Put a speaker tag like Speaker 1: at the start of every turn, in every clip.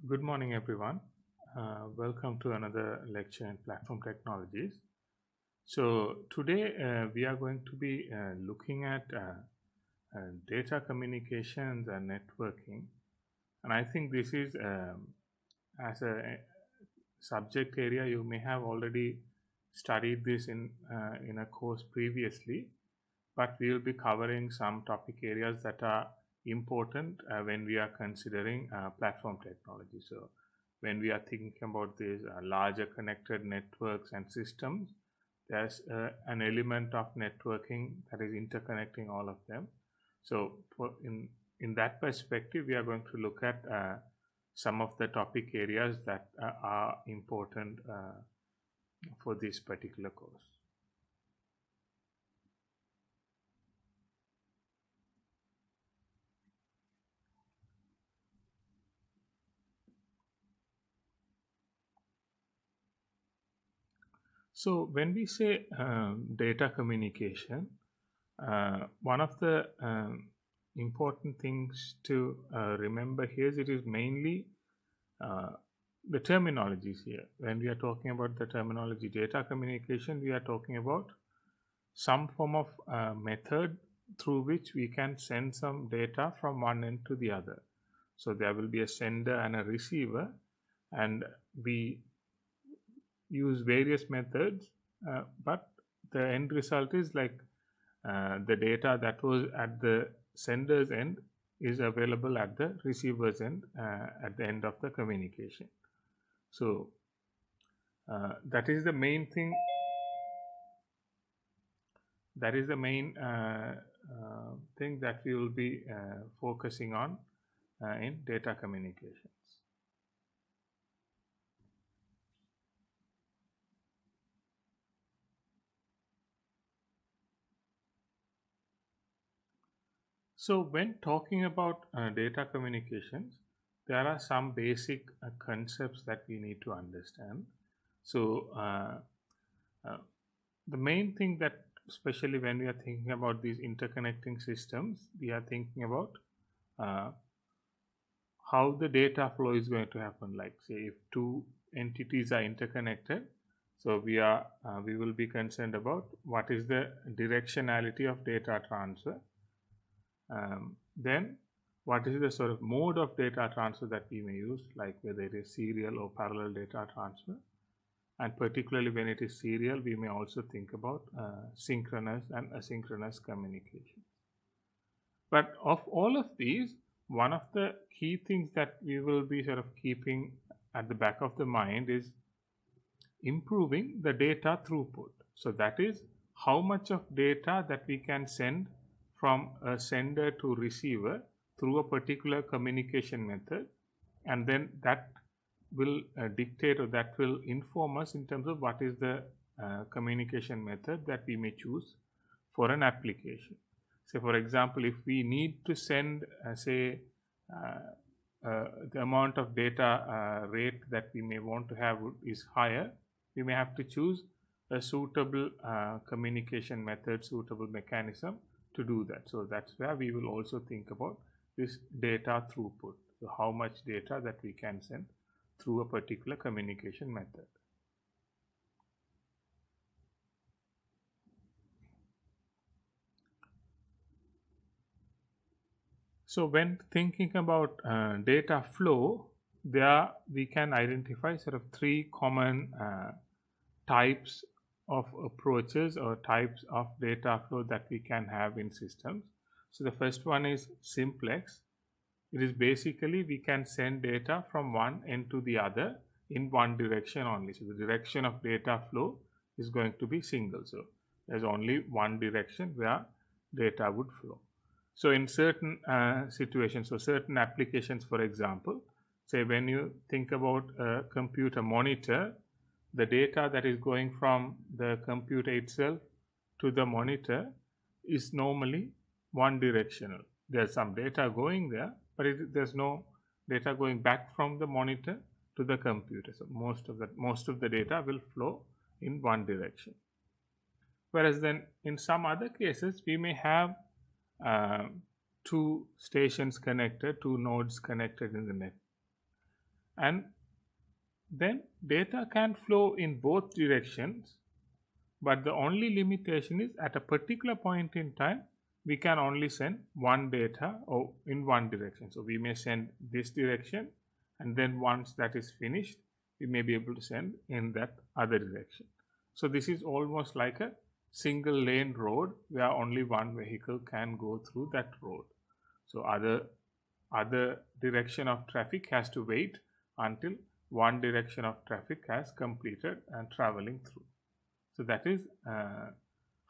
Speaker 1: Good morning, everyone. Welcome to another lecture in platform technologies. So, today we are going to be looking at data communications and networking. And I think this is, as a subject area, you may have already studied this in a course previously, but we will be covering some topic areas that are important when we are considering platform technology. So, when we are thinking about these larger connected networks and systems, there's an element of networking that is interconnecting all of them. So, in that perspective, we are going to look at some of the topic areas that are important for this particular course. So, when we say data communication, one of the important things to remember here is it is mainly the terminologies here. When we are talking about the terminology data communication, we are talking about some form of method through which we can send some data from one end to the other. So, there will be a sender and a receiver, and we use various methods, but the end result is like the data that was at the sender's end is available at the receiver's end at the end of the communication. So that is the main thing. That is the main thing that we will be focusing on in data communications. So, when talking about data communications, there are some basic concepts that we need to understand. So, the main thing that, especially when we are thinking about these interconnecting systems, we are thinking about how the data flow is going to happen. Like, say, if two entities are interconnected, so we will be concerned about what is the directionality of data transfer. Then what is the sort of mode of data transfer that we may use, like whether it is serial or parallel data transfer. And particularly when it is serial, we may also think about synchronous and asynchronous communication. But of all of these, one of the key things that we will be sort of keeping at the back of the mind is improving the data throughput. So that is how much of data that we can send from a sender to receiver through a particular communication method, and then that will dictate or that will inform us in terms of what is the communication method that we may choose for an application. Say, for example, if we need to send, say, the amount of data rate that we may want to have is higher, we may have to choose a suitable communication method, suitable mechanism to do that. So that's where we will also think about this data throughput. So how much data that we can send through a particular communication method. So when thinking about data flow, there we can identify sort of three common types of approaches or types of data flow that we can have in systems. So the first one is simplex. It is basically we can send data from one end to the other in one direction only. So the direction of data flow is going to be single. So there's only one direction where data would flow. So in certain situations, so certain applications, for example, say when you think about a computer monitor, the data that is going from the computer itself to the monitor is normally one directional. There's some data going there, but there's no data going back from the monitor to the computer. So most of the data will flow in one direction. Whereas then in some other cases we may have two stations connected, two nodes connected in the net. and then data can flow in both directions, but the only limitation is at a particular point in time we can only send one data or in one direction. So we may send this direction, and then once that is finished we may be able to send in that other direction. So this is almost like a single lane road where only one vehicle can go through that road. So other direction of traffic has to wait until one direction of traffic has completed and traveling through. So that is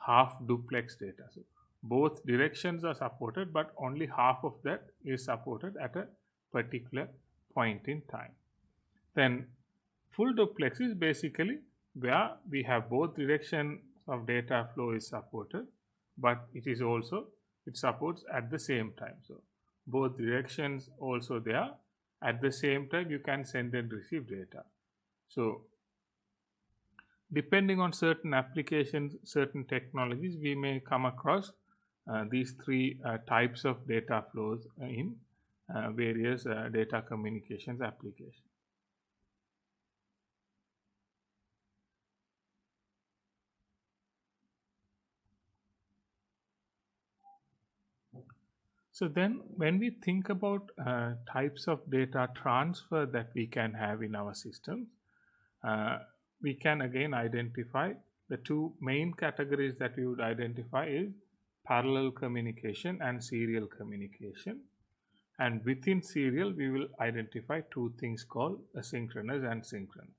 Speaker 1: half duplex data. So both directions are supported, but only half of that is supported at a particular point in time. Then full duplex is basically where we have both directions of data flow is supported, but it supports at the same time. So both directions also there at the same time you can send and receive data. So depending on certain applications, certain technologies, we may come across these three types of data flows in various data communications applications. So then when we think about types of data transfer that we can have in our systems, we can again identify the two main categories that we would identify is parallel communication and serial communication. And within serial, we will identify two things called asynchronous and synchronous.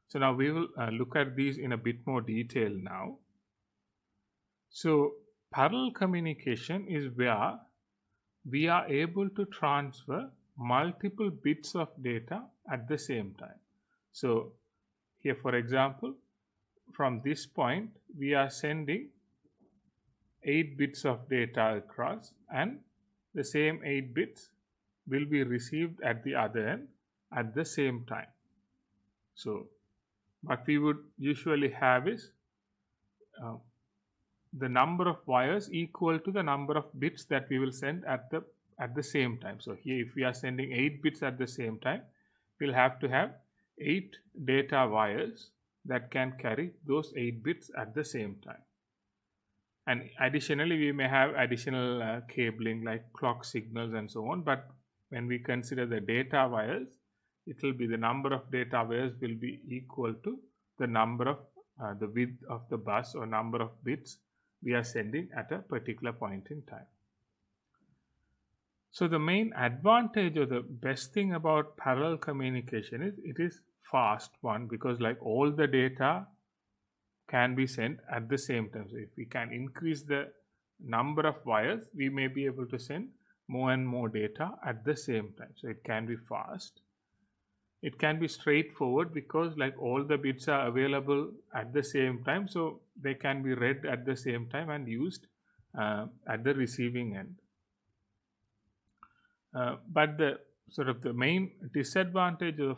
Speaker 1: So now we will look at these in a bit more detail now. So parallel communication is where we are able to transfer multiple bits of data at the same time. So here, for example, from this point, we are sending 8 bits of data across, and the same 8 bits will be received at the other end at the same time. So what we would usually have is the number of wires equal to the number of bits that we will send at the same time. So here, if we are sending 8 bits at the same time, we'll have to have 8 data wires that can carry those 8 bits at the same time. And additionally, we may have additional cabling like clock signals and so on. But when we consider the data wires, it will be the number of data wires will be equal to the number of the width of the bus or number of bits we are sending at a particular point in time. So the main advantage or the best thing about parallel communication is it is fast one, because like all the data can be sent at the same time. So if we can increase the number of wires, we may be able to send more and more data at the same time. So it can be fast. It can be straightforward because like all the bits are available at the same time, so they can be read at the same time and used at the receiving end. But the sort of the main disadvantage of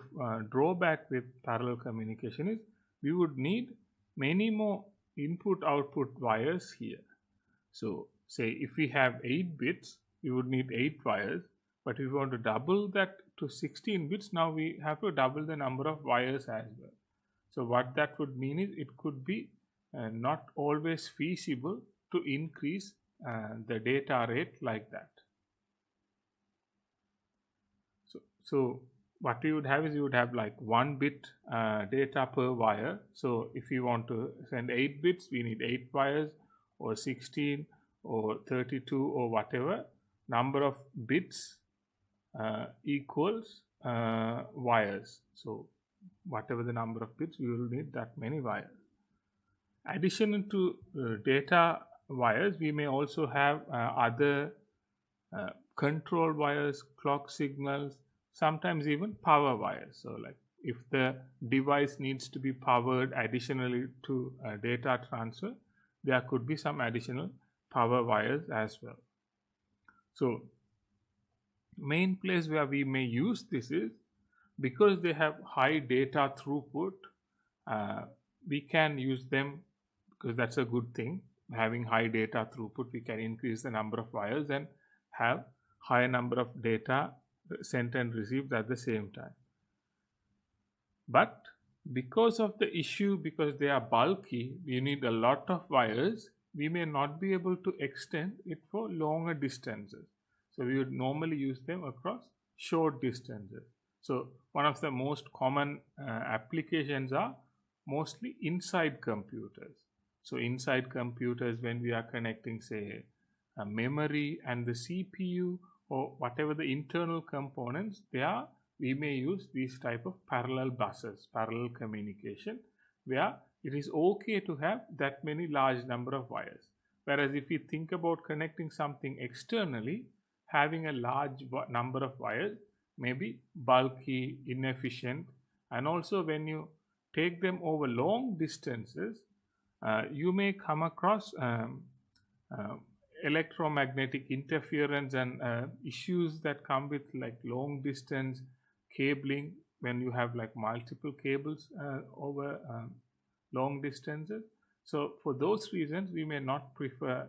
Speaker 1: drawback with parallel communication is we would need many more input-output wires here. So say if we have 8 bits, we would need 8 wires, but if we want to double that to 16 bits, now we have to double the number of wires as well. So what that would mean is it could be not always feasible to increase the data rate like that. So what we would have is you would have like 1 bit data per wire. So if you want to send 8 bits, we need 8 wires, or 16 or 32 or whatever number of bits equals wires. So whatever the number of bits, we will need that many wires. Additional to data wires, we may also have other control wires, clock signals, sometimes even power wires. So like if the device needs to be powered additionally to data transfer, there could be some additional power wires as well. So main place where we may use this is because they have high data throughput, we can use them because that's a good thing. Having high data throughput, we can increase the number of wires and have higher number of data sent and received at the same time. But because of the issue, because they are bulky, we need a lot of wires, we may not be able to extend it for longer distances. So we would normally use them across short distances. So one of the most common applications are mostly inside computers. So inside computers, when we are connecting, say, a memory and the CPU or whatever the internal components, we may use these type of parallel buses, parallel communication, where it is okay to have that many large number of wires. Whereas if you think about connecting something externally, having a large number of wires may be bulky, inefficient, and also when you take them over long distances, you may come across electromagnetic interference and issues that come with like long distance cabling when you have like multiple cables over long distances. So for those reasons, we may not prefer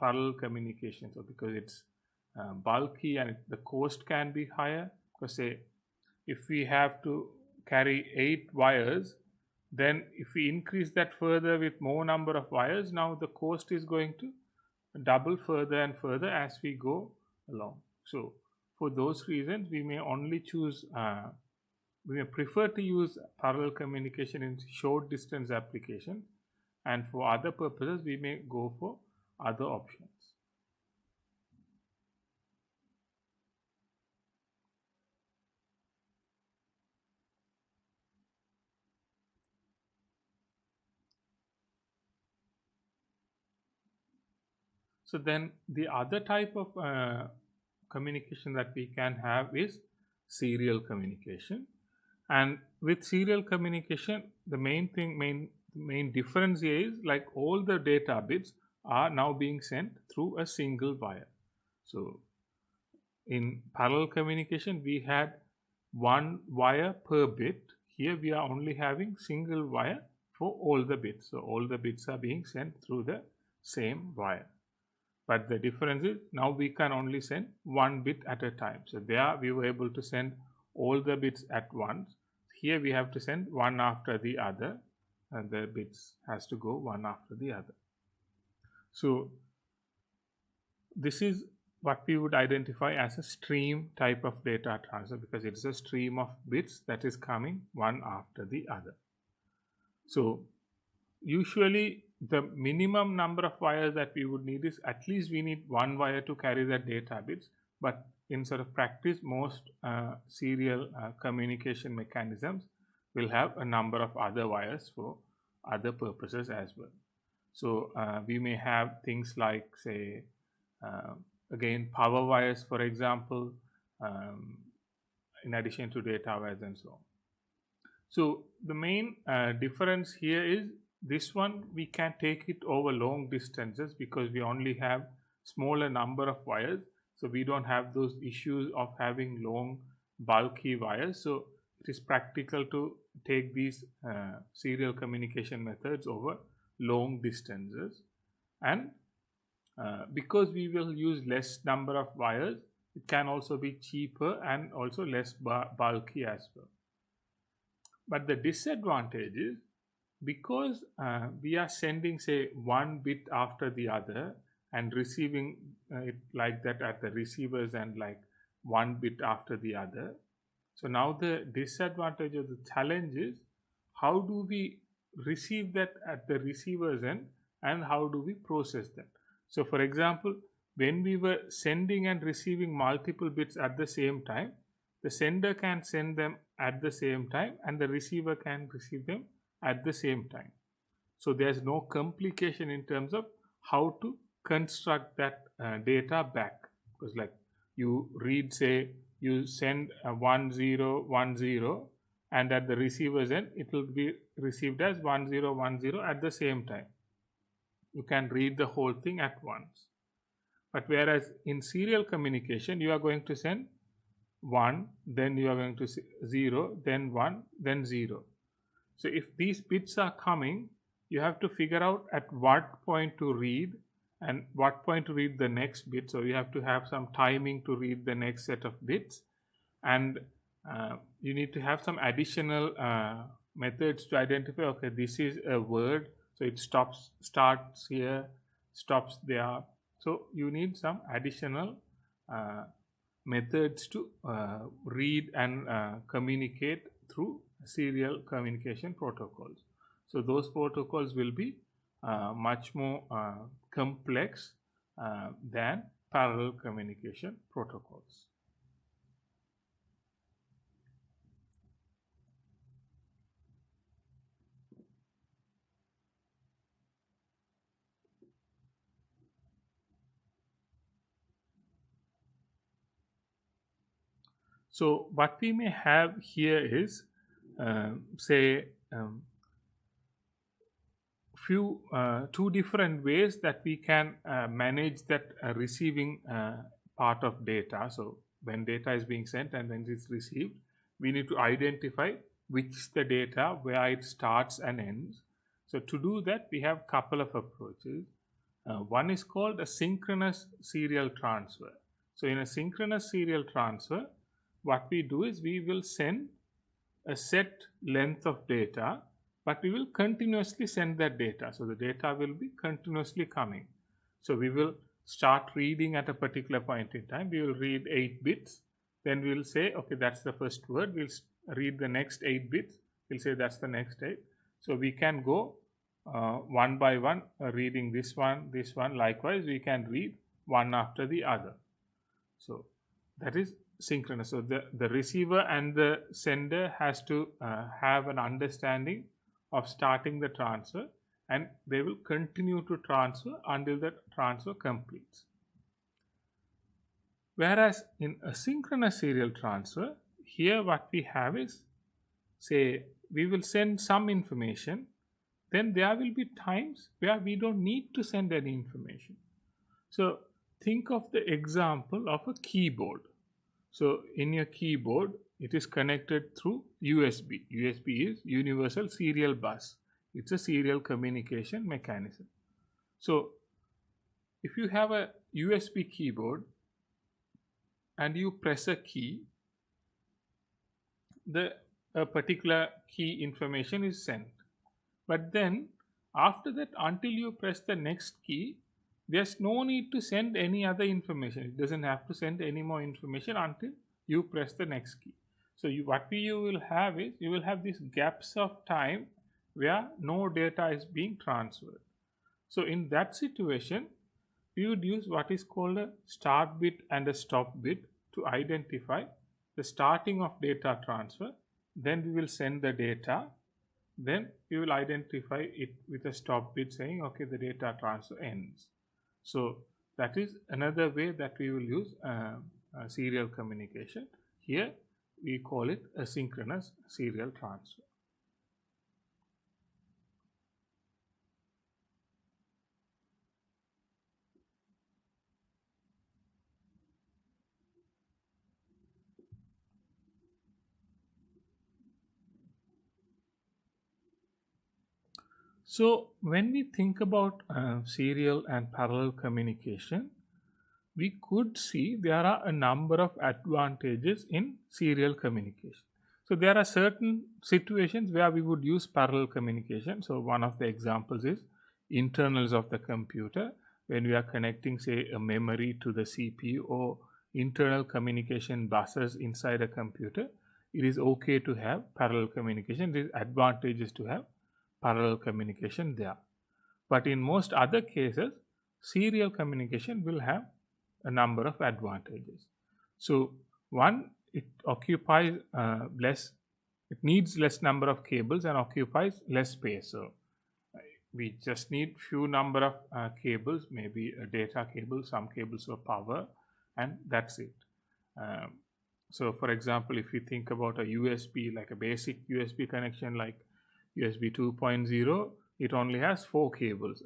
Speaker 1: parallel communication. So because it's bulky and the cost can be higher. Because say if we have to carry 8 wires, then if we increase that further with more number of wires, now the cost is going to double further and further as we go along. So for those reasons, we may only choose, we may prefer to use parallel communication in short distance application, and for other purposes, we may go for other options. So then the other type of communication that we can have is serial communication. And with serial communication, the main difference here is like all the data bits are now being sent through a single wire. So in parallel communication, we had one wire per bit. Here we are only having single wire for all the bits. So all the bits are being sent through the same wire. But the difference is now we can only send one bit at a time. So there we were able to send all the bits at once. Here we have to send one after the other, and the bits has to go one after the other. So this is what we would identify as a stream type of data transfer, because it is a stream of bits that is coming one after the other. So usually the minimum number of wires that we would need is at least we need one wire to carry the data bits, but in sort of practice, most serial communication mechanisms will have a number of other wires for other purposes as well. So we may have things like, say, again, power wires, for example, in addition to data wires and so on. So the main difference here is this one we can take it over long distances because we only have smaller number of wires. So we don't have those issues of having long bulky wires. So it is practical to take these serial communication methods over long distances. And because we will use less number of wires, it can also be cheaper and also less bulky as well. But the disadvantage is because we are sending, say, one bit after the other and receiving it like that at the receivers and like one bit after the other. So now the disadvantage of the challenge is how do we receive that at the receivers end and how do we process them. So for example, when we were sending and receiving multiple bits at the same time, the sender can send them at the same time and the receiver can receive them at the same time. So there's no complication in terms of how to construct that data back, because like you read, say you send 1010 and at the receiver's end it will be received as 1010 at the same time. You can read the whole thing at once. But whereas in serial communication you are going to send 1, then you are going to 0, then 1, then 0. So if these bits are coming, you have to figure out at what point to read and what point to read the next bit. So you have to have some timing to read the next set of bits. And you need to have some additional methods to identify, okay, this is a word, so it starts here, stops there. So you need some additional methods to read and communicate through serial communication protocols. So those protocols will be much more complex than parallel communication protocols. So what we may have here is, say, two different ways that we can manage that receiving part of data. So when data is being sent and when it is received, we need to identify which is the data, where it starts and ends. So to do that, we have a couple of approaches. One is called a synchronous serial transfer. So in a synchronous serial transfer, what we do is we will send a set length of data, but we will continuously send that data. So the data will be continuously coming. So we will start reading at a particular point in time. We will read 8 bits. Then we will say, okay, that's the first word. We'll read the next 8 bits. We'll say that's the next 8. So we can go one by one, reading this one. Likewise, we can read one after the other. So that is synchronous. So the receiver and the sender has to have an understanding of starting the transfer, and they will continue to transfer until the transfer completes. Whereas in a synchronous serial transfer, here what we have is, say, we will send some information, then there will be times where we don't need to send any information. So think of the example of a keyboard. So in your keyboard, it is connected through USB. USB is Universal Serial Bus. It's a serial communication mechanism. So if you have a USB keyboard and you press a key, a particular key information is sent. But then after that, until you press the next key, there's no need to send any other information. It doesn't have to send any more information until you press the next key. So what you will have is, you will have these gaps of time where no data is being transferred. So in that situation, we would use what is called a start bit and a stop bit to identify the starting of data transfer. Then we will send the data. Then we will identify it with a stop bit saying, okay, the data transfer ends. So that is another way that we will use serial communication. Here we call it a synchronous serial transfer. So when we think about serial and parallel communication, we could see there are a number of advantages in serial communication. So there are certain situations where we would use parallel communication. So one of the examples is internals of the computer. When we are connecting, say, a memory to the CPU or internal communication buses inside a computer, it is okay to have parallel communication. There is advantages to have parallel communication there. But in most other cases, serial communication will have a number of advantages. So one, it occupies it needs less number of cables and occupies less space. So we just need few number of cables, maybe a data cable, some cables for power, and that's it. So for example, if you think about a USB, like a basic USB connection like USB 2.0, it only has 4 cables,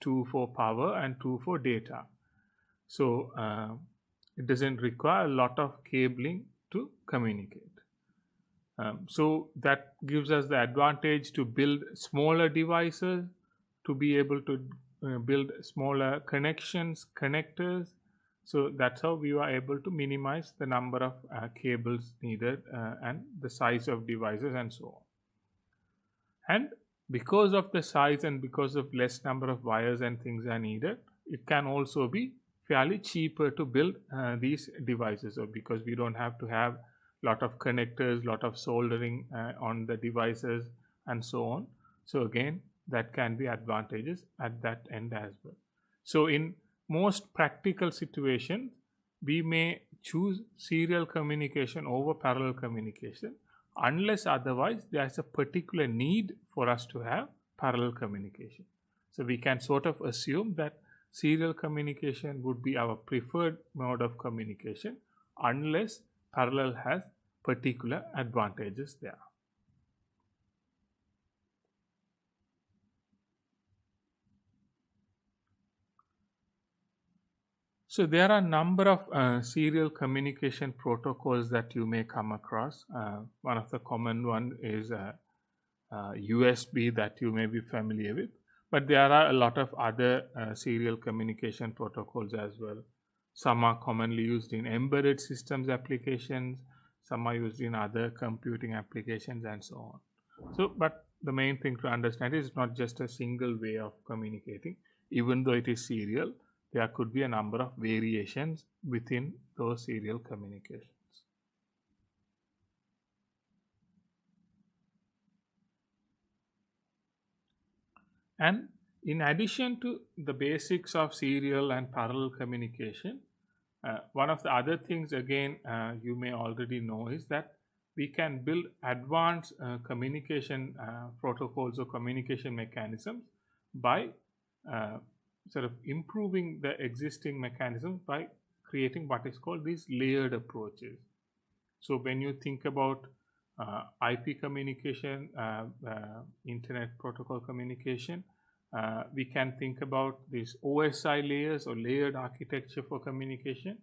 Speaker 1: 2 for power and 2 for data. So it doesn't require a lot of cabling to communicate. So that gives us the advantage to build smaller devices, to be able to build smaller connectors. So that's how we were able to minimize the number of cables needed and the size of devices and so on. And because of the size and because of less number of wires and things are needed, it can also be fairly cheaper to build these devices, or because we don't have to have lot of connectors, lot of soldering on the devices and so on. So again, that can be advantages at that end as well. So in most practical situations, we may choose serial communication over parallel communication unless otherwise there is a particular need for us to have parallel communication. So we can sort of assume that serial communication would be our preferred mode of communication unless parallel has particular advantages there. So there are a number of serial communication protocols that you may come across. One of the common one is USB that you may be familiar with, but there are a lot of other serial communication protocols as well. Some are commonly used in embedded systems applications, some are used in other computing applications and so on. So, but the main thing to understand is not just a single way of communicating. Even though it is serial, there could be a number of variations within those serial communications. And in addition to the basics of serial and parallel communication, one of the other things again you may already know is that we can build advanced communication protocols or communication mechanisms by sort of improving the existing mechanisms by creating what is called these layered approaches. So when you think about IP communication, internet protocol communication, we can think about these OSI layers or layered architecture for communication,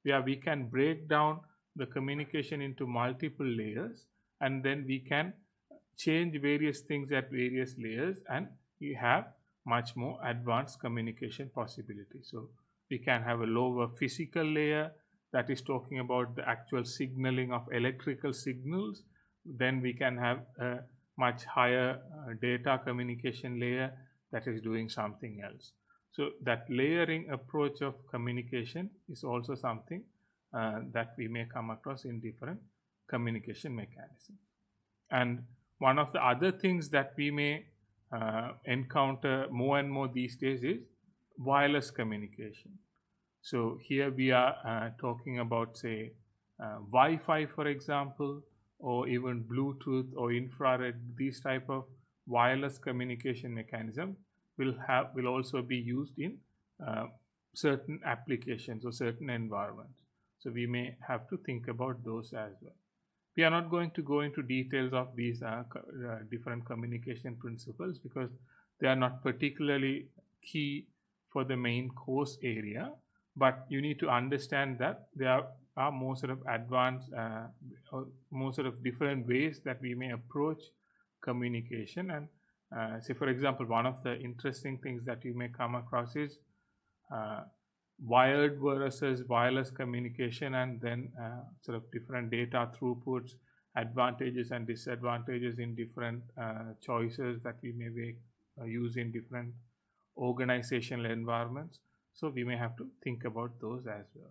Speaker 1: where we can break down the communication into multiple layers, and then we can change various things at various layers, and we have much more advanced communication possibilities. So we can have a lower physical layer that is talking about the actual signaling of electrical signals. Then we can have a much higher data communication layer that is doing something else. So that layering approach of communication is also something that we may come across in different communication mechanisms. And one of the other things that we may encounter more and more these days is wireless communication. So here we are talking about, say, Wi-Fi, for example, or even Bluetooth or infrared. These type of wireless communication mechanism will also be used in certain applications or certain environments. So we may have to think about those as well. We are not going to go into details of these different communication principles because they are not particularly key for the main course area, but you need to understand that there are more sort of advanced or more sort of different ways that we may approach communication. And say, for example, one of the interesting things that you may come across is wired versus wireless communication, and then sort of different data throughputs, advantages and disadvantages in different choices that we may use in different organizational environments. So we may have to think about those as well.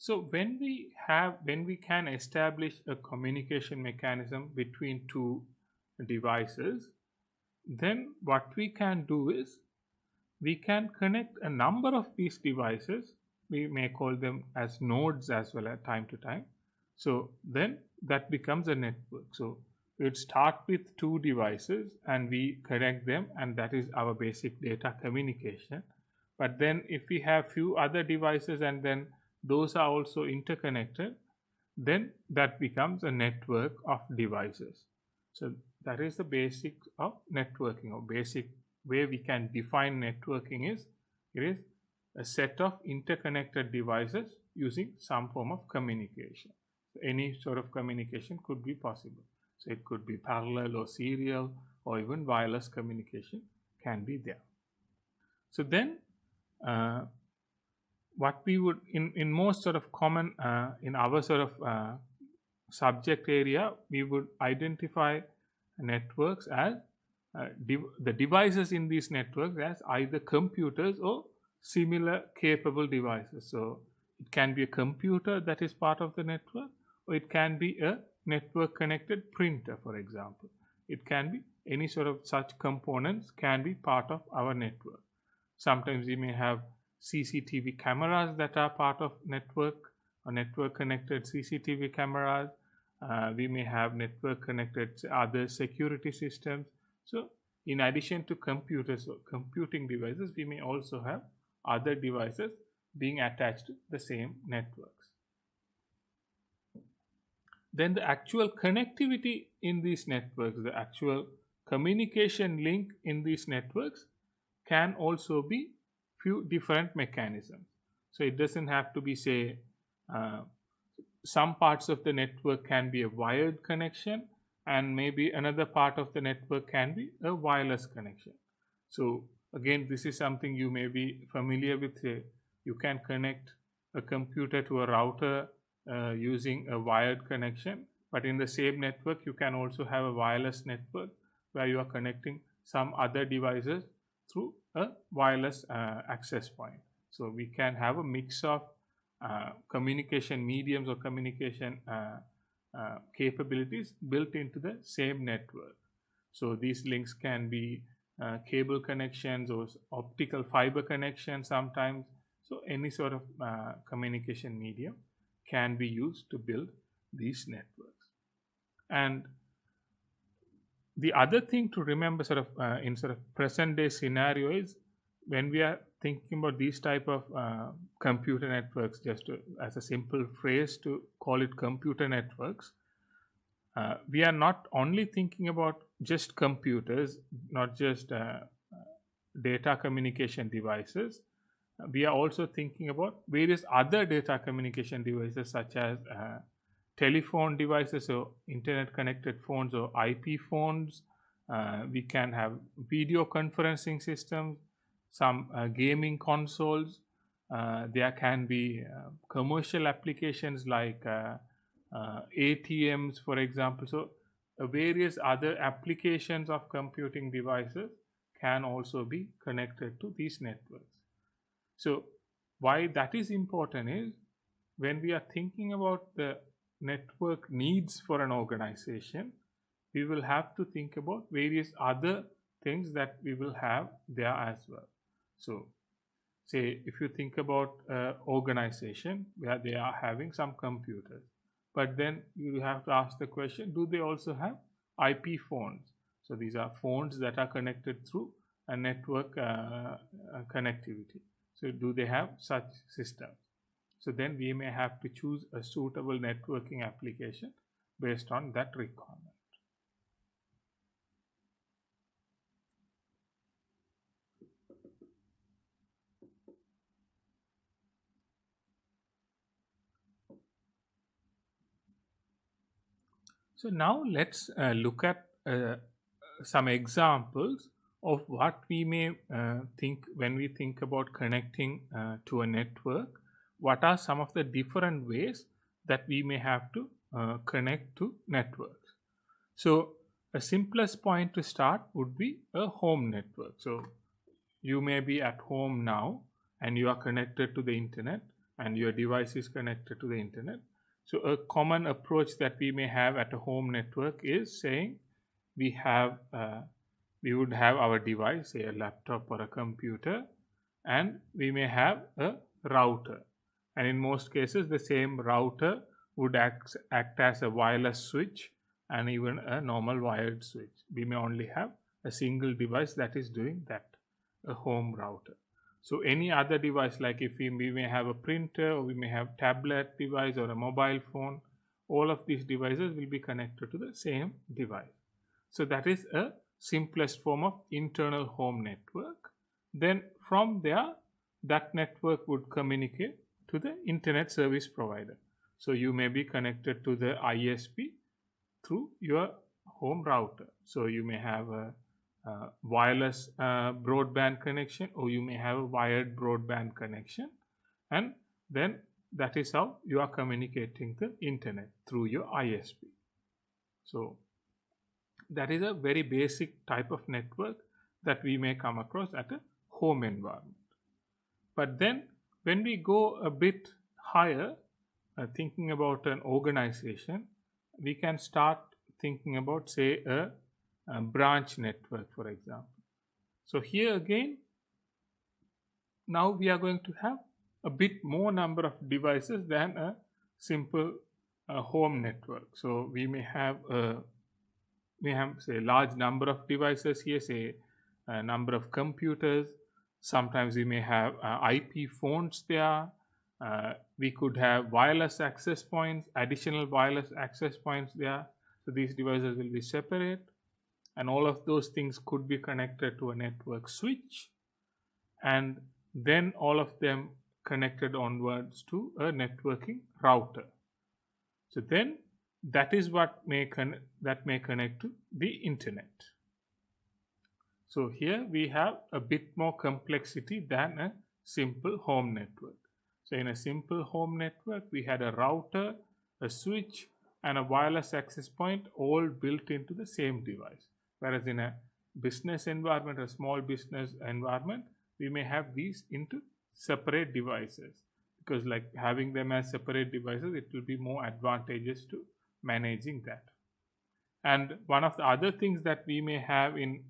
Speaker 1: So when we can establish a communication mechanism between two devices, then what we can do is we can connect a number of these devices. We may call them as nodes as well at time to time. So then that becomes a network. So we'd start with two devices and we connect them, and that is our basic data communication. But then if we have few other devices and then those are also interconnected, then that becomes a network of devices. So that is the basics of networking, or basic way we can define networking is it is a set of interconnected devices using some form of communication. So any sort of communication could be possible. So it could be parallel or serial or even wireless communication can be there. So then what we would in most sort of common in our sort of subject area, we would identify networks as the devices in these networks as either computers or similar capable devices. So it can be a computer that is part of the network, or it can be a network connected printer, for example. It can be any sort of such components can be part of our network. Sometimes we may have CCTV cameras that are part of network or network connected CCTV cameras. We may have network connected other security systems. So in addition to computers or computing devices, we may also have other devices being attached to the same networks. Then the actual connectivity in these networks, the actual communication link in these networks can also be few different mechanisms. So it doesn't have to be, say, some parts of the network can be a wired connection, and maybe another part of the network can be a wireless connection. So again, this is something you may be familiar with. You can connect a computer to a router using a wired connection, but in the same network you can also have a wireless network where you are connecting some other devices through a wireless access point. So we can have a mix of communication mediums or communication capabilities built into the same network. So these links can be cable connections or optical fiber connections sometimes. So any sort of communication medium can be used to build these networks. And the other thing to remember sort of in sort of present day scenario is when we are thinking about these type of computer networks, just as a simple phrase to call it computer networks, we are not only thinking about just computers, not just data communication devices. We are also thinking about various other data communication devices such as telephone devices, so internet connected phones or IP phones. We can have video conferencing systems, some gaming consoles. There can be commercial applications like ATMs, for example. So various other applications of computing devices can also be connected to these networks. So why that is important is when we are thinking about the network needs for an organization, we will have to think about various other things that we will have there as well. So say if you think about organization where they are having some computers, but then you have to ask the question, do they also have IP phones? So these are phones that are connected through a network connectivity. So do they have such systems? So then we may have to choose a suitable networking application based on that requirement. So now let's look at some examples of what we may think when we think about connecting to a network. What are some of the different ways that we may have to connect to networks? So a simplest point to start would be a home network. So you may be at home now and you are connected to the internet and your device is connected to the internet. So a common approach that we may have at a home network is saying we would have our device, say a laptop or a computer, and we may have a router. And in most cases, the same router would act as a wireless switch and even a normal wired switch. We may only have a single device that is doing that, a home router. So any other device, like if we may have a printer or we may have tablet device or a mobile phone, all of these devices will be connected to the same device. So that is a simplest form of internal home network. Then from there, that network would communicate to the internet service provider. So you may be connected to the ISP through your home router. So you may have a wireless broadband connection, or you may have a wired broadband connection, and then that is how you are communicating the internet, through your ISP. So that is a very basic type of network that we may come across at a home environment. But then when we go a bit higher, thinking about an organization, we can start thinking about, say, a branch network, for example. So here again, now we are going to have a bit more number of devices than a simple home network. So we may have say a large number of devices here, say a number of computers. Sometimes we may have IP phones there. We could have wireless access points, additional wireless access points there. So these devices will be separate, and all of those things could be connected to a network switch, and then all of them connected onwards to a networking router. So then that is what may connect to the internet. So here we have a bit more complexity than a simple home network. So in a simple home network, we had a router, a switch, and a wireless access point all built into the same device. Whereas in a business environment, a small business environment, we may have these into separate devices, because like having them as separate devices, it will be more advantageous to managing that. And one of the other things that we may have in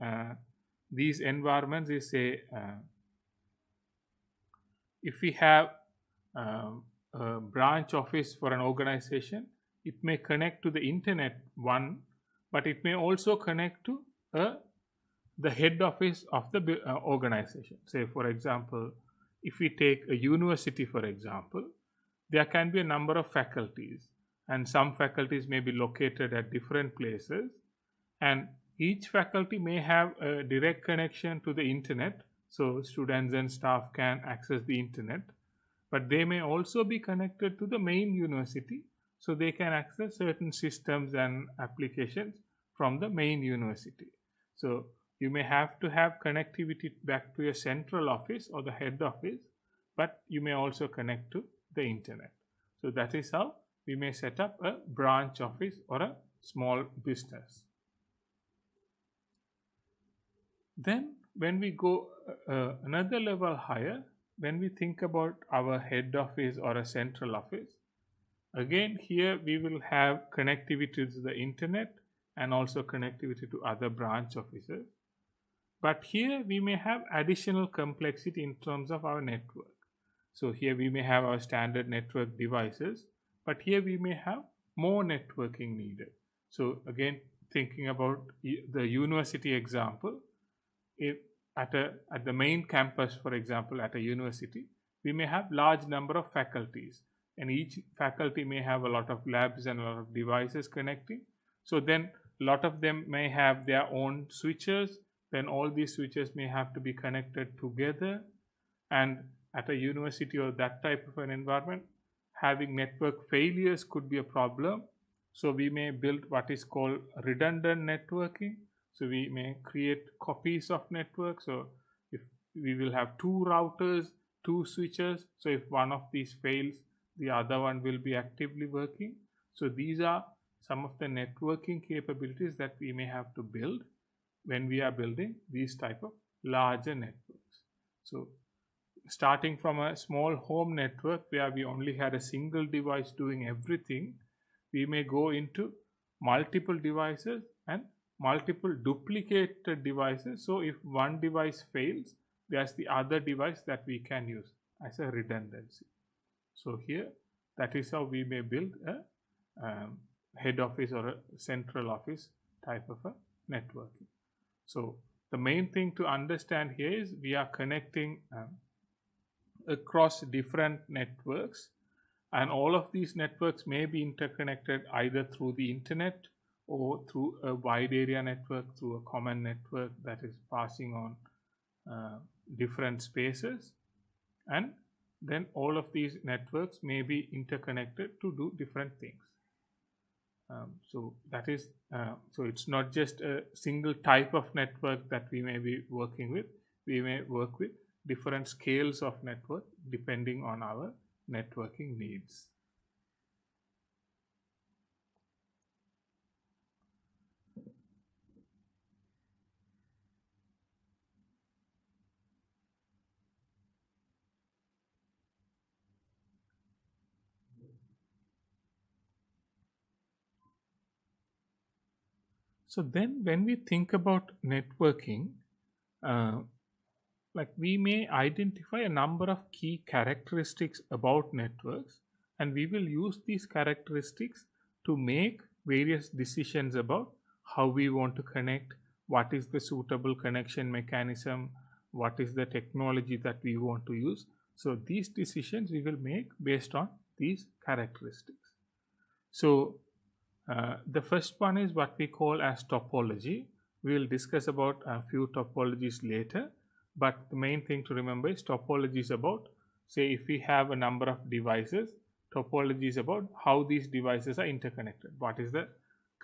Speaker 1: these environments is, say, if we have a branch office for an organization, it may connect to the internet but it may also connect to the head office of the organization. Say, for example, if we take a university, for example, there can be a number of faculties, and some faculties may be located at different places, and each faculty may have a direct connection to the internet, so students and staff can access the internet, but they may also be connected to the main university, so they can access certain systems and applications from the main university. So you may have to have connectivity back to your central office or the head office, but you may also connect to the internet. So that is how we may set up a branch office or a small business. Then when we go another level higher, when we think about our head office or a central office, again here we will have connectivity to the internet and also connectivity to other branch offices. But here we may have additional complexity in terms of our network. So here we may have our standard network devices, but here we may have more networking needed. So again, thinking about the university example, if at the main campus, for example, at a university, we may have large number of faculties, and each faculty may have a lot of labs and a lot of devices connecting. So then a lot of them may have their own switches. Then all these switches may have to be connected together, and at a university or that type of an environment, having network failures could be a problem. So we may build what is called redundant networking. So we may create copies of network. So if we will have two routers, two switches, so if one of these fails, the other one will be actively working. So these are some of the networking capabilities that we may have to build when we are building these type of larger networks. So starting from a small home network where we only had a single device doing everything, we may go into multiple devices and multiple duplicated devices. So if one device fails, there's the other device that we can use as a redundancy. So here, that is how we may build a head office or a central office type of a networking. So the main thing to understand here is we are connecting across different networks, and all of these networks may be interconnected either through the internet or through a wide area network, through a common network that is passing on different spaces. and then all of these networks may be interconnected to do different things. So that is, so it's not just a single type of network that we may be working with. We may work with different scales of network depending on our networking needs. So then when we think about networking, uh, like we may identify a number of key characteristics about networks, and we will use these characteristics to make various decisions about how we want to connect, what is the suitable connection mechanism, what is the technology that we want to use. So these decisions we will make based on these characteristics. So the first one is what we call as topology. We will discuss about a few topologies later, but the main thing to remember is topology is about, say, if we have a number of devices, topology is about how these devices are interconnected. What is the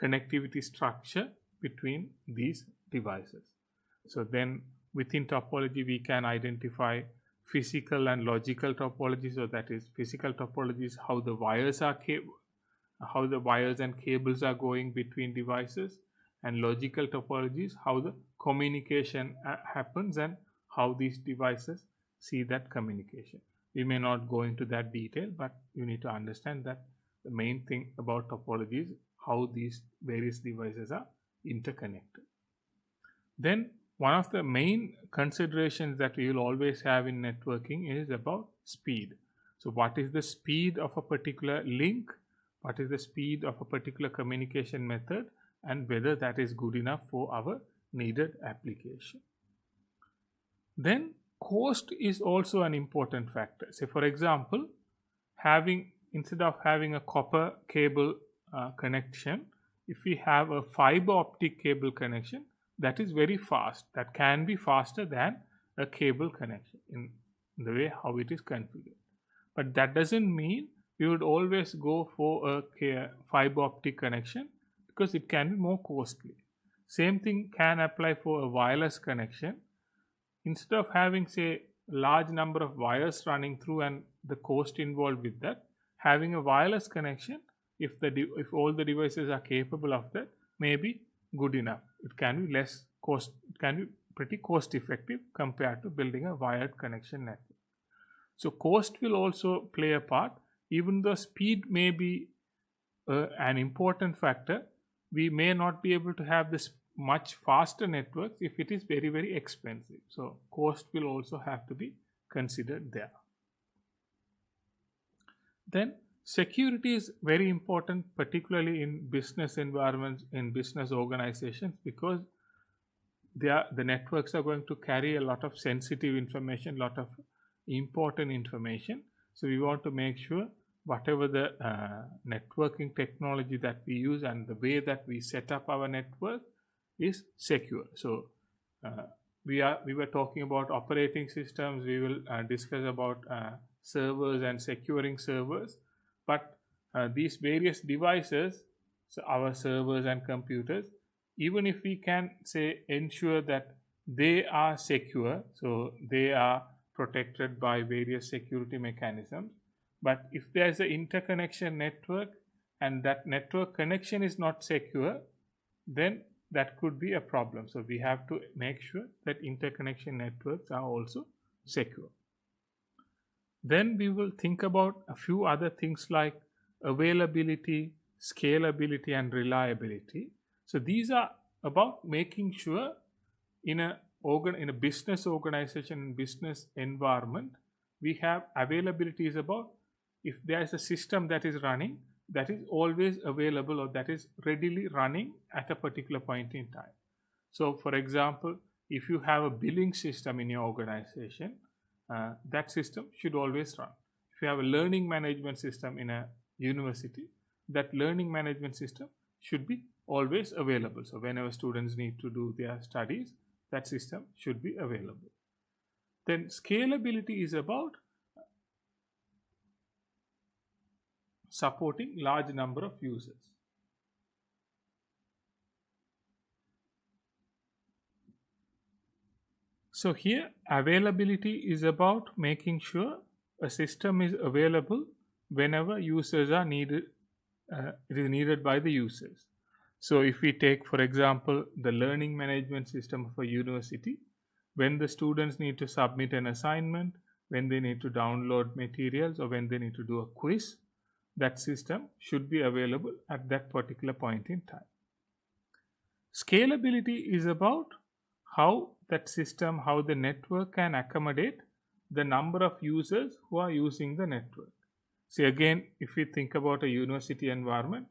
Speaker 1: connectivity structure between these devices? So then within topology, we can identify physical and logical topology. So that is, physical topology is how the wires are how the wires and cables are going between devices, and logical topology is how the communication happens and how these devices see that communication. We may not go into that detail, but you need to understand that the main thing about topology is how these various devices are interconnected. Then one of the main considerations that we will always have in networking is about speed. So what is the speed of a particular link, what is the speed of a particular communication method, and whether that is good enough for our needed application. Then cost is also an important factor. Say for example, instead of having a copper cable connection, if we have a fiber optic cable connection, that is very fast. That can be faster than a cable connection in the way how it is configured. But that doesn't mean we would always go for a fiber optic connection, because it can be more costly. Same thing can apply for a wireless connection. Instead of having, say, large number of wires running through and the cost involved with that, having a wireless connection, if all the devices are capable of that, may be good enough. It can be less cost, it can be pretty cost effective compared to building a wired connection network. So cost will also play a part. Even though speed may be an important factor, we may not be able to have this much faster networks if it is very, very expensive. So cost will also have to be considered there. Then security is very important, particularly in business environments, in business organizations, because the networks are going to carry a lot of sensitive information, lot of important information. So we want to make sure whatever the networking technology that we use and the way that we set up our network is secure. So we were talking about operating systems. We will discuss about servers and securing servers. But these various devices, so our servers and computers, even if we can say ensure that they are secure, so they are protected by various security mechanisms, but if there is an interconnection network and that network connection is not secure, then that could be a problem. So we have to make sure that interconnection networks are also secure. Then we will think about a few other things like availability, scalability, and reliability. So these are about making sure in a business organization, business environment, we have availability is about if there is a system that is running, that is always available or that is readily running at a particular point in time. So for example, if you have a billing system in your organization, that system should always run. If you have a learning management system in a university, that learning management system should be always available. So whenever students need to do their studies, that system should be available. Then scalability is about supporting large number of users. So here availability is about making sure a system is available whenever users are needed, it is needed by the users. So if we take for example the learning management system of a university, when the students need to submit an assignment, when they need to download materials, or when they need to do a quiz, that system should be available at that particular point in time. Scalability is about how that system, how the network can accommodate the number of users who are using the network. See again, if we think about a university environment,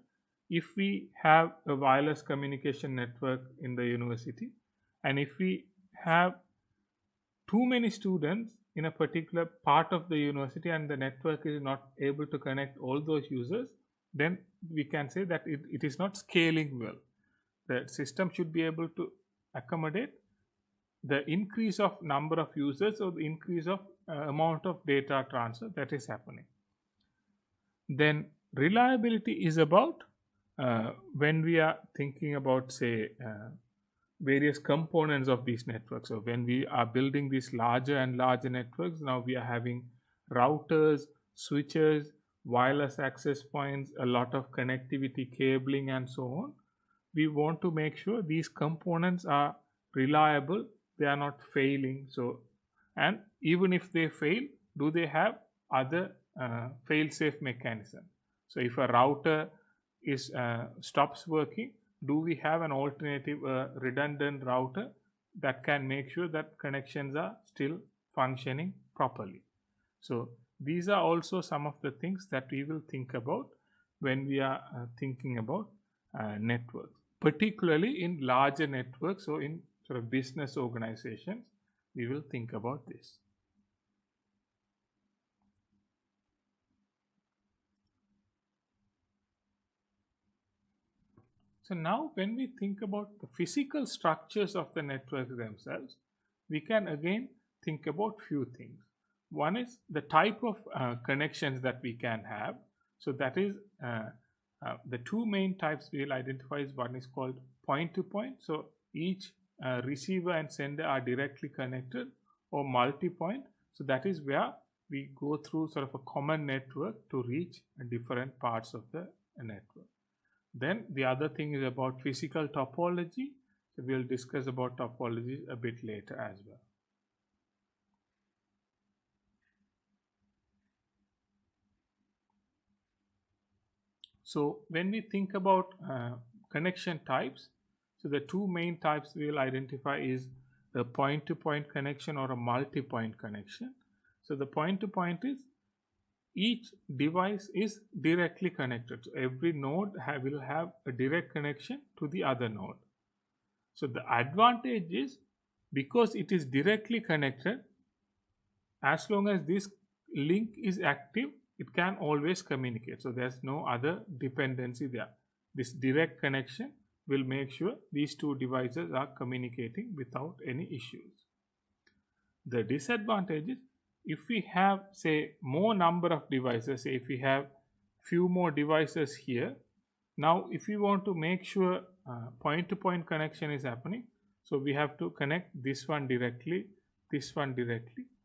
Speaker 1: if we have a wireless communication network in the university, and if we have too many students in a particular part of the university and the network is not able to connect all those users, then we can say that it is not scaling well. The system should be able to accommodate the increase of number of users or the increase of amount of data transfer that is happening. Then reliability is about when we are thinking about say various components of these networks. So when we are building these larger and larger networks, now we are having routers, switches, wireless access points, a lot of connectivity cabling and so on. We want to make sure these components are reliable, they are not failing. So, and even if they fail, do they have other fail-safe mechanism? So if a router is stops working, do we have an alternative redundant router that can make sure that connections are still functioning properly? So these are also some of the things that we will think about when we are thinking about networks, particularly in larger networks or in sort of business organizations. We will think about this. So now when we think about the physical structures of the networks themselves, we can again think about few things. One is the type of connections that we can have. So that is the two main types we will identify is one is called point-to-point. So each receiver and sender are directly connected, or multi-point. So that is where we go through sort of a common network to reach different parts of the network. Then the other thing is about physical topology. So we'll discuss about topology a bit later as well. So when we think about connection types, so the two main types we will identify is the point-to-point connection or a multi-point connection. So the point-to-point is each device is directly connected. So every node will have a direct connection to the other node. So the advantage is because it is directly connected, as long as this link is active, it can always communicate. So there's no other dependency there. This direct connection will make sure these two devices are communicating without any issues. The disadvantage is if we have say more number of devices, say if we have few more devices here, now if we want to make sure point-to-point connection is happening, so we have to connect this one directly,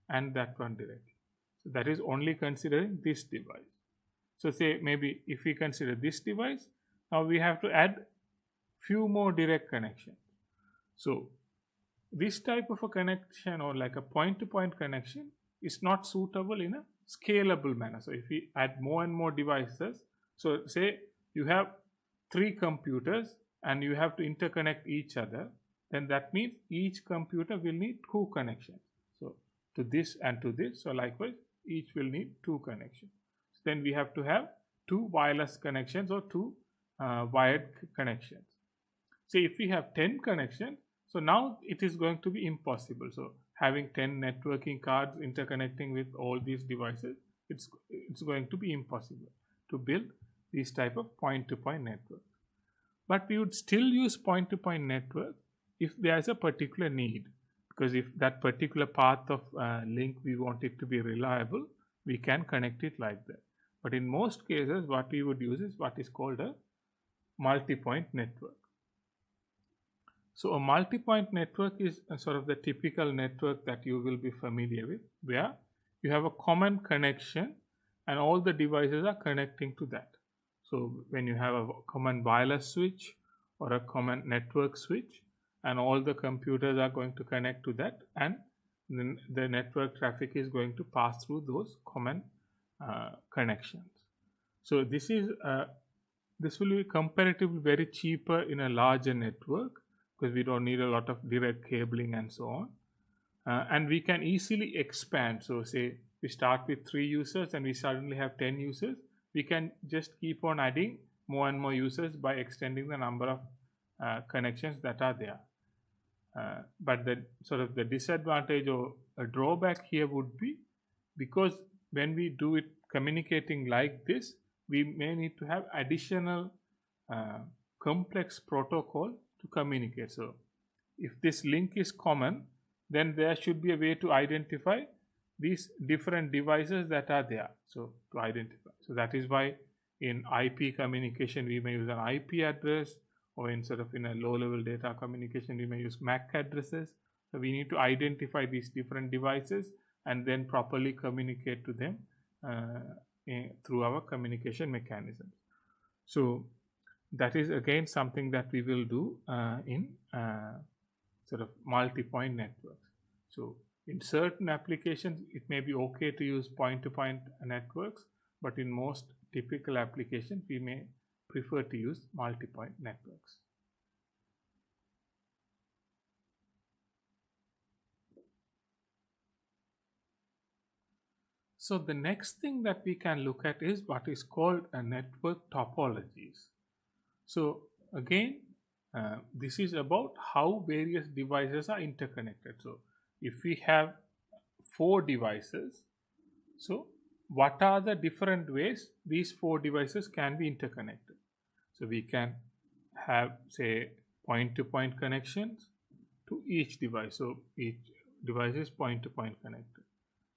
Speaker 1: and that one directly. So that is only considering this device. So say maybe if we consider this device, now we have to add few more direct connections. So this type of a connection or like a point-to-point connection is not suitable in a scalable manner. So if we add more and more devices, so say you have 3 computers and you have to interconnect each other, then that means each computer will need 2 connections. So to this and to this, so likewise each will need 2 connections. So then we have to have 2 wireless connections or 2 wired connections. Say if we have 10 connections, so now it is going to be impossible. So having 10 networking cards interconnecting with all these devices, it's going to be impossible to build these type of point-to-point network. But we would still use point-to-point network if there is a particular need, because if that particular path of link we want it to be reliable, we can connect it like that. But in most cases, what we would use is what is called a multi-point network. So a multi-point network is a sort of the typical network that you will be familiar with, where you have a common connection and all the devices are connecting to that. So when you have a common wireless switch or a common network switch, and all the computers are going to connect to that, and then the network traffic is going to pass through those common connections. So this will be comparatively very cheaper in a larger network, because we don't need a lot of direct cabling and so on. And we can easily expand. So say we start with 3 users and we suddenly have 10 users. We can just keep on adding more and more users by extending the number of connections that are there. But the sort of the disadvantage or a drawback here would be, because when we do it communicating like this, we may need to have additional complex protocol to communicate. So if this link is common, then there should be a way to identify these different devices that are there. So to identify. So that is why in IP communication we may use an IP address, or in sort of in a low-level data communication we may use MAC addresses. So we need to identify these different devices and then properly communicate to them through our communication mechanisms. So that is again something that we will do in sort of multi-point networks. So in certain applications it may be okay to use point-to-point networks, but in most typical applications we may prefer to use multi-point networks. So the next thing that we can look at is what is called a network topologies. So again, this is about how various devices are interconnected. So if we have 4 devices, so what are the different ways these 4 devices can be interconnected? So we can have, say, point-to-point connections to each device. So each device is point-to-point connected.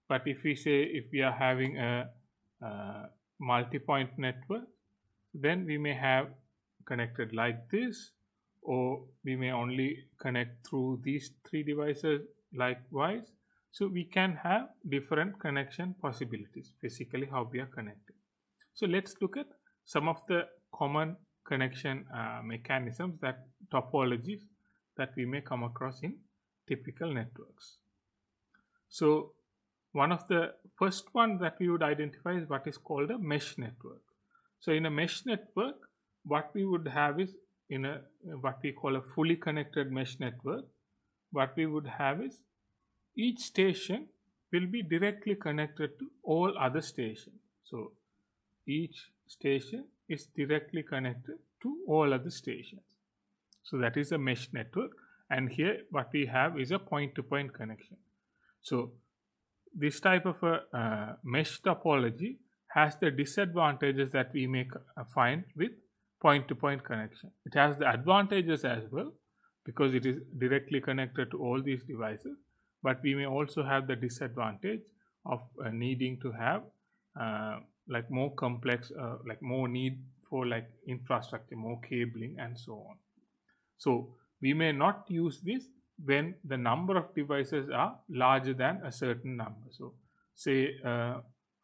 Speaker 1: But if we are having a multi-point network, then we may have connected like this, or we may only connect through these 3 devices likewise. So we can have different connection possibilities, physically how we are connected. So let's look at some of the common connection mechanisms, that topologies that we may come across in typical networks. So one of the first one that we would identify is what is called a mesh network. So in a mesh network, what we would have is, in a what we call a fully connected mesh network, what we would have is each station will be directly connected to all other stations. So each station is directly connected to all other stations. So that is a mesh network, and here what we have is a point-to-point connection. So this type of a mesh topology has the disadvantages that we may find with point-to-point connection. It has the advantages as well, because it is directly connected to all these devices, but we may also have the disadvantage of needing to have like more complex, like more need for like infrastructure, more cabling and so on. So we may not use this when the number of devices are larger than a certain number. So say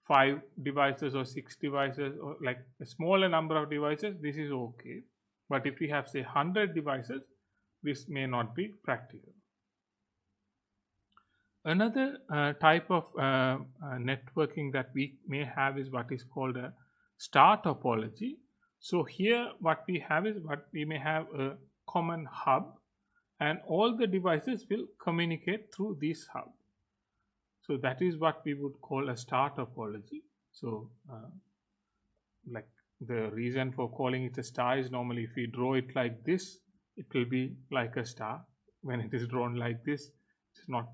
Speaker 1: 5 devices or 6 devices, or like a smaller number of devices, this is okay. But if we have say 100 devices, this may not be practical. Another type of networking that we may have is what is called a star topology. So here what we have is, what we may have a common hub, and all the devices will communicate through this hub. So that is what we would call a star topology. So like the reason for calling it a star is, normally if we draw it like this, it will be like a star. When it is drawn like this, it's not,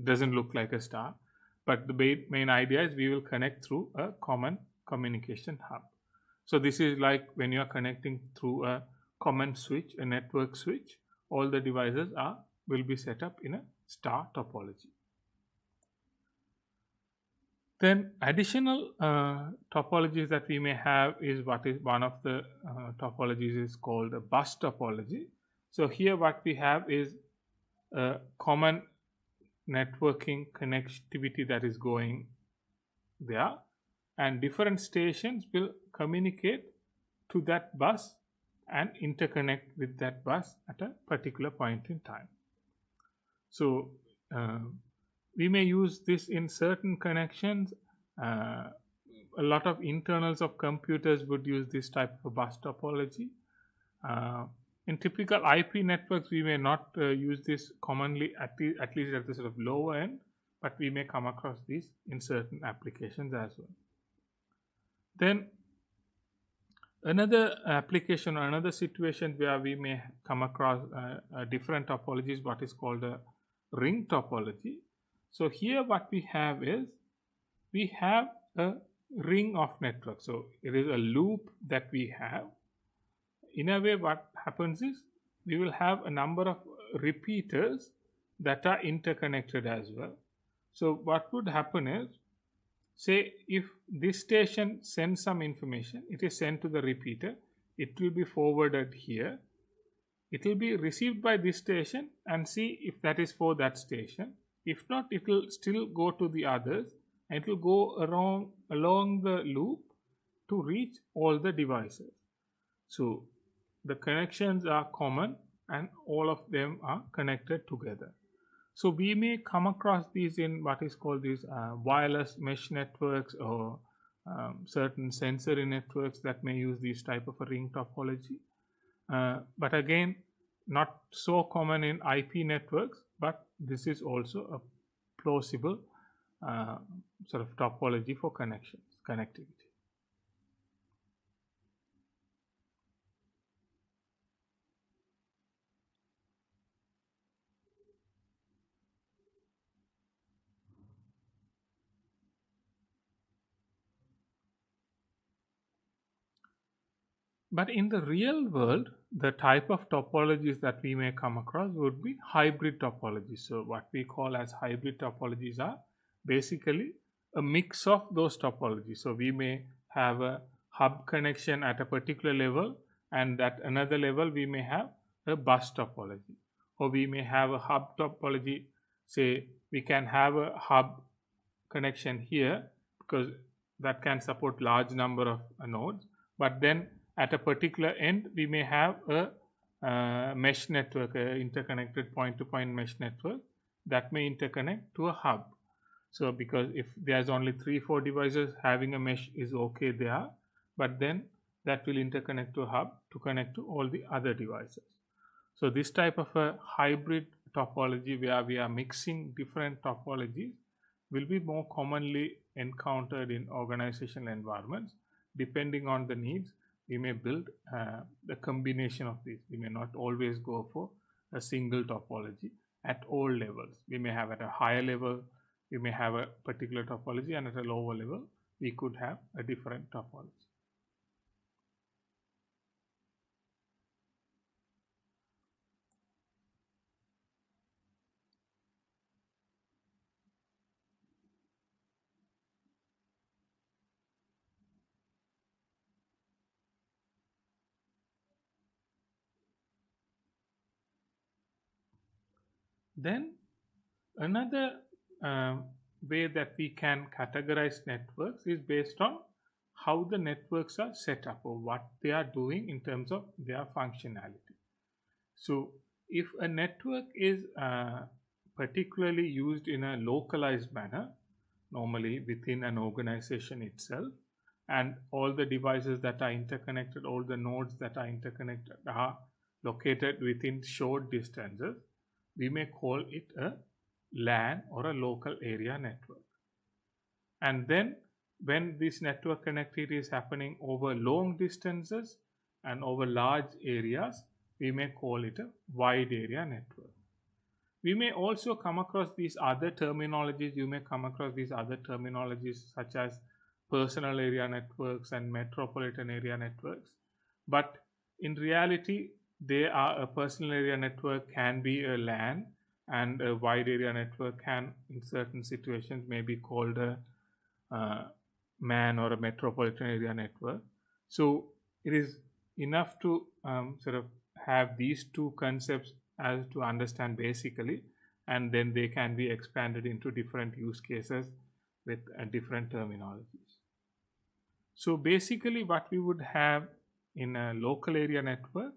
Speaker 1: doesn't look like a star. But the main idea is we will connect through a common communication hub. So this is like when you are connecting through a common switch, a network switch, all the devices will be set up in a star topology. Then additional topologies that we may have is what is one of the topologies is called a bus topology. So here what we have is a common networking connectivity that is going there, and different stations will communicate to that bus and interconnect with that bus at a particular point in time. So we may use this in certain connections. A lot of internals of computers would use this type of a bus topology. In typical IP networks, we may not use this commonly, at least at the sort of lower end, but we may come across these in certain applications as well. Then another application or another situation where we may come across different topologies, what is called a ring topology. So here what we have is, we have a ring of network. So it is a loop that we have. In a way, what happens is, we will have a number of repeaters that are interconnected as well. So what would happen is, say if this station sends some information, it is sent to the repeater, it will be forwarded here, it will be received by this station and see if that is for that station. If not, it will still go to the others and it will go along the loop to reach all the devices. So the connections are common and all of them are connected together. So we may come across these in what is called these wireless mesh networks, or certain sensory networks that may use this type of a ring topology. But again, not so common in IP networks, but this is also a plausible sort of topology for connectivity. But in the real world, the type of topologies that we may come across would be hybrid topologies. So what we call as hybrid topologies are basically a mix of those topologies. So we may have a hub connection at a particular level, and at another level we may have a bus topology, or we may have a hub topology. Say we can have a hub connection here because that can support large number of nodes, but then at a particular end we may have a mesh network, a interconnected point-to-point mesh network that may interconnect to a hub. So because if there's only 3-4 devices, having a mesh is okay there, but then that will interconnect to a hub to connect to all the other devices. So this type of a hybrid topology, where we are mixing different topologies, will be more commonly encountered in organizational environments. Depending on the needs, we may build the combination of these. We may not always go for a single topology at all levels. We may have at a higher level, we may have a particular topology, and at a lower level, we could have a different topology. Then another way that we can categorize networks is based on how the networks are set up, or what they are doing in terms of their functionality. So if a network is particularly used in a localized manner, normally within an organization itself, and all the devices that are interconnected, all the nodes that are interconnected are located within short distances, we may call it a LAN, or a local area network. And then when this network connectivity is happening over long distances and over large areas, we may call it a wide area network. We may also come across these other terminologies. You may come across these other terminologies such as personal area networks and metropolitan area networks. But in reality, they are a personal area network can be a LAN, and a wide area network can, in certain situations, may be called a MAN or a metropolitan area network. So it is enough to sort of have these two concepts as to understand basically, and then they can be expanded into different use cases with different terminologies. So basically what we would have in a local area network,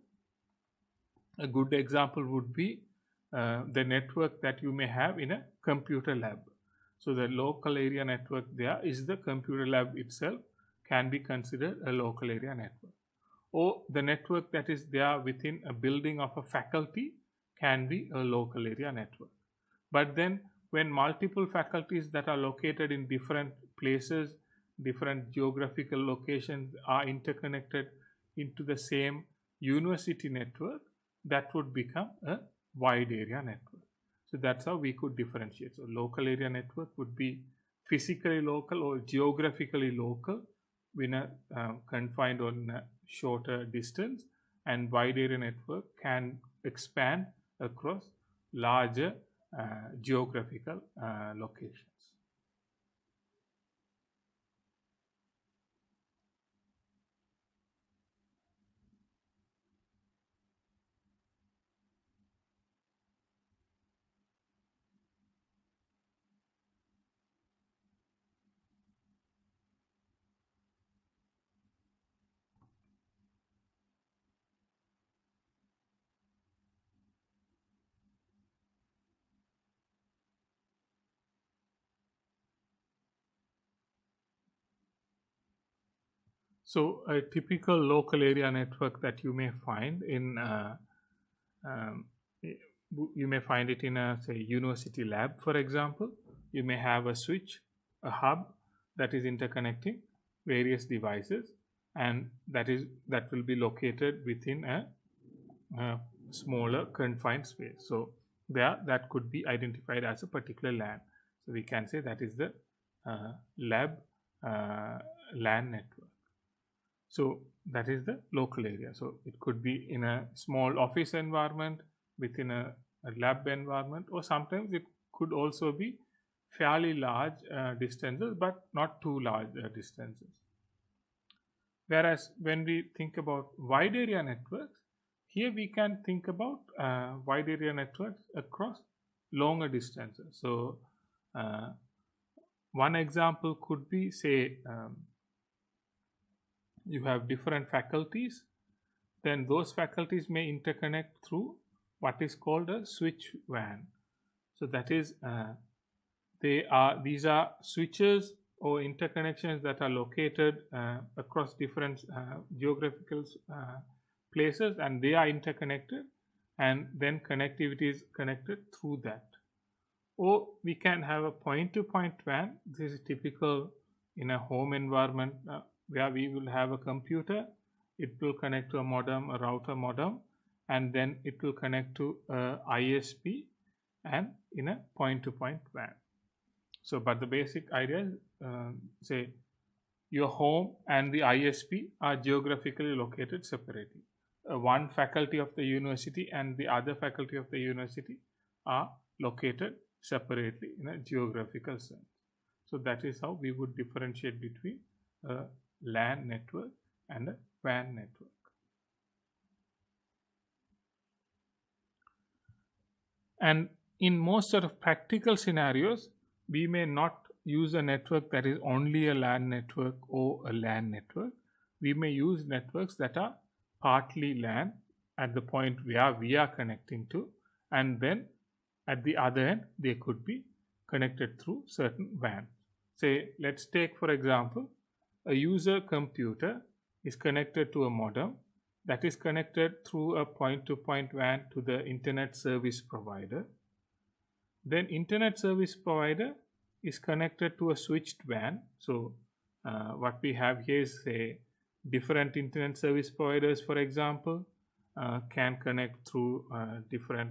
Speaker 1: a good example would be the network that you may have in a computer lab. So the local area network there is the computer lab itself can be considered a local area network. Or the network that is there within a building of a faculty can be a local area network. But then when multiple faculties that are located in different places, different geographical locations are interconnected into the same university network, that would become a wide area network. So that's how we could differentiate. So local area network would be physically local or geographically local when confined on a shorter distance, and wide area network can expand across larger geographical locations. So a typical local area network that you may find in um, you may find it in a say university lab, for example. You may have a switch, a hub that is interconnecting various devices, and that will be located within a smaller confined space. So there that could be identified as a particular LAN. So we can say that is the lab LAN network. So that is the local area. So it could be in a small office environment, within a lab environment, or sometimes it could also be fairly large distances, but not too large distances. Whereas when we think about wide area networks, here we can think about wide area networks across longer distances. So one example could be, say, you have different faculties, then those faculties may interconnect through what is called a switch WAN. So that is, these are switches or interconnections that are located across different geographical places, and they are interconnected, and then connectivity is connected through that. Or we can have a point-to-point WAN. This is typical in a home environment where we will have a computer. It will connect to a modem, a router modem, and then it will connect to ISP and in a point-to-point WAN. So, but the basic idea is, say, your home and the ISP are geographically located separately. One faculty of the university and the other faculty of the university are located separately in a geographical sense. So that is how we would differentiate between a LAN network and a WAN network. And in most sort of practical scenarios, we may not use a network that is only a LAN network or a LAN network. We may use networks that are partly LAN at the point where we are connecting to, and then at the other end, they could be connected through certain WAN. Say, let's take, for example, a user computer is connected to a modem that is connected through a point-to-point WAN to the internet service provider. Then internet service provider is connected to a switched WAN. So what we have here is a different internet service providers, for example, can connect through different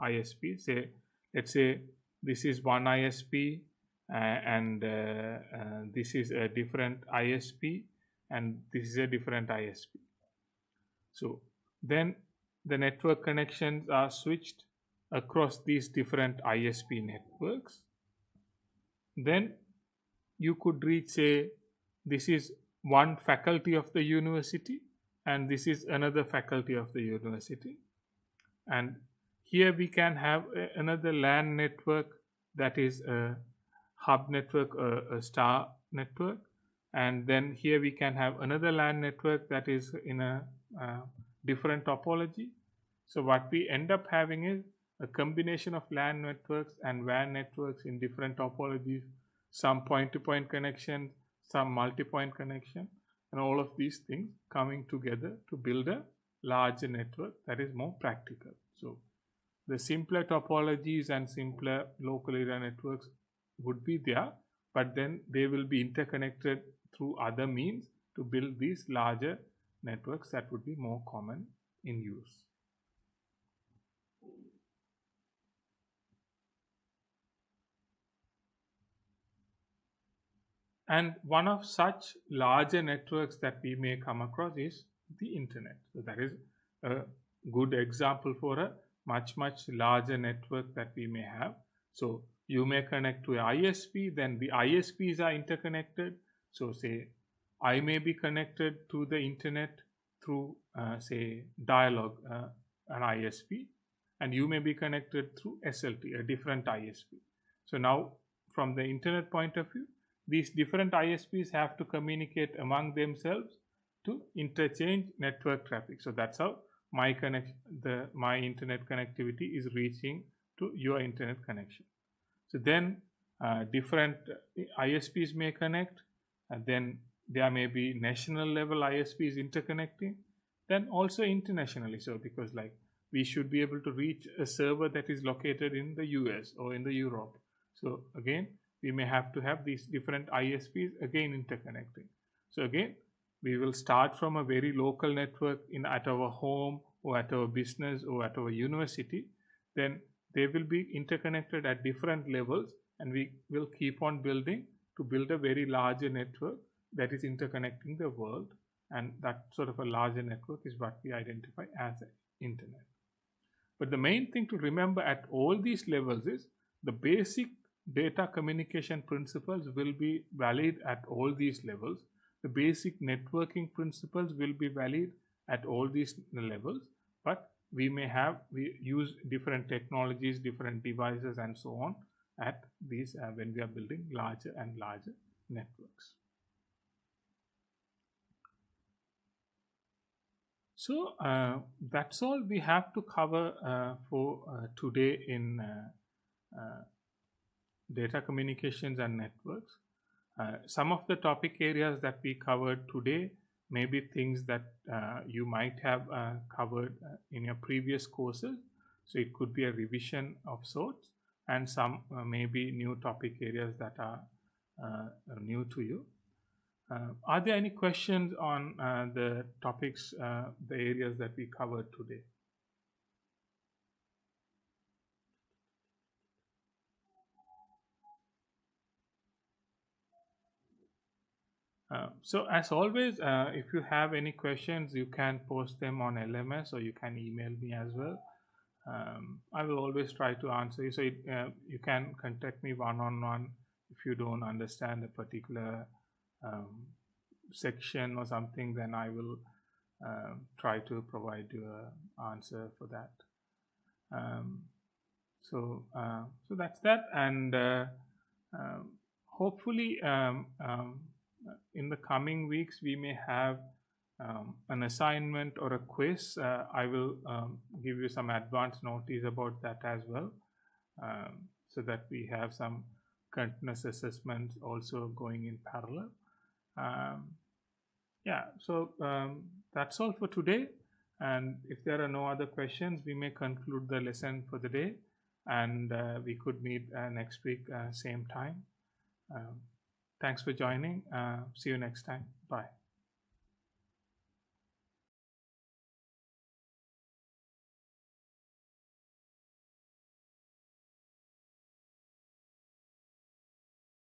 Speaker 1: ISPs. Say, let's say this is one ISP and this is a different ISP and this is a different ISP. So then the network connections are switched across these different ISP networks. Then you could reach, say, this is one faculty of the university and this is another faculty of the university, and here we can have another LAN network, that is a hub network, a star network, and then here we can have another LAN network that is in a different topology. So what we end up having is a combination of LAN networks and WAN networks in different topologies, some point-to-point connection, some multi-point connection, and all of these things coming together to build a larger network that is more practical. So the simpler topologies and simpler local area networks would be there, but then they will be interconnected through other means to build these larger networks that would be more common in use. And one of such larger networks that we may come across is the internet. So that is a good example for a much larger network that we may have. So you may connect to an ISP, then the ISPs are interconnected. So say I may be connected to the internet through say Dialog, an ISP, and you may be connected through SLT, a different ISP. So now from the internet point of view, these different ISPs have to communicate among themselves to interchange network traffic. So that's how my internet connectivity is reaching to your internet connection. So then different ISPs may connect, and then there may be national level ISPs interconnecting, then also internationally. So because like we should be able to reach a server that is located in the US or in the Europe. So again, we may have to have these different ISPs again interconnecting. So again, we will start from a very local network at our home or at our business or at our university. Then they will be interconnected at different levels, and we will keep on building to build a very larger network that is interconnecting the world. And that sort of a larger network is what we identify as the internet. But the main thing to remember at all these levels is the basic data communication principles will be valid at all these levels. The basic networking principles will be valid at all these levels, but we use different technologies, different devices, and so on at these when we are building larger and larger networks. So that's all we have to cover for today in data communications and networks. Some of the topic areas that we covered today may be things that you might have covered in your previous courses. So it could be a revision of sorts, and some may be new topic areas that are new to you. Are there any questions on the topics, the areas that we covered today? So as always, if you have any questions, you can post them on LMS or you can email me as well. I will always try to answer you. So you can contact me one-on-one if you don't understand a particular section or something, then I will try to provide you an answer for that. So that's that, and hopefully in the coming weeks we may have an assignment or a quiz. I will give you some advance notice about that as well, so that we have some continuous assessments also going in parallel. Yeah, so that's all for today, and if there are no other questions, we may conclude the lesson for the day, and we could meet next week same time. Thanks for joining. See you next time. Bye.